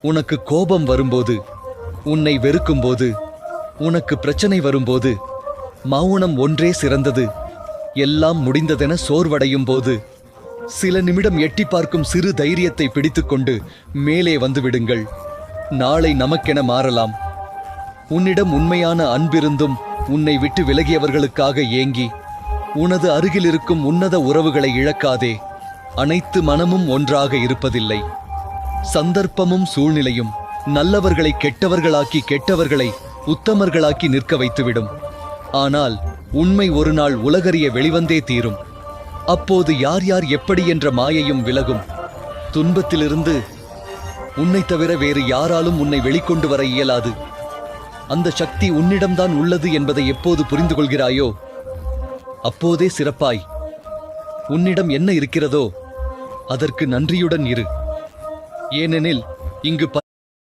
உனக்கு கோபம் வரும்போது, உன்னை வெறுக்கும்போது, உனக்கு பிரச்சனை வரும்போது, மௌனம் ஒன்றே சிறந்தது. எல்லாம் முடிந்ததென சோர்வடையும் போது சில நிமிடம் எட்டி பார்க்கும் சிறு தைரியத்தை பிடித்துக்கொண்டு மேலே வந்துவிடுங்கள். நாளை நமக்கென மாறலாம். உன்னிடம் உண்மையான அன்பிருந்தும் உன்னை விட்டு விலகியவர்களுக்காக ஏங்கி உனது அருகிலிருக்கும் உன்னத உறவுகளை இழக்காதே. அனைத்து மனமும் ஒன்றாக இருப்பதில்லை. சந்தர்ப்பமும் சூழ்நிலையும் நல்லவர்களை கெட்டவர்களாக்கி கெட்டவர்களை உத்தமர்களாக்கி நிற்க வைத்துவிடும். ஆனால் உண்மை ஒரு நாள் உலகறிய வெளிவந்தே தீரும். அப்போது யார் யார் எப்படி என்ற மாயையும் விலகும். துன்பத்திலிருந்து உன்னை தவிர வேறு யாராலும் உன்னை வெளிக்கொண்டு வர இயலாது. அந்த சக்தி உன்னிடம்தான் உள்ளது என்பதை எப்போது புரிந்து கொள்கிறாயோ அப்போதே சிறப்பாய். உன்னிடம் என்ன இருக்கிறதோ அதற்கு நன்றியுடன் இரு. ஏனெனில் இங்கு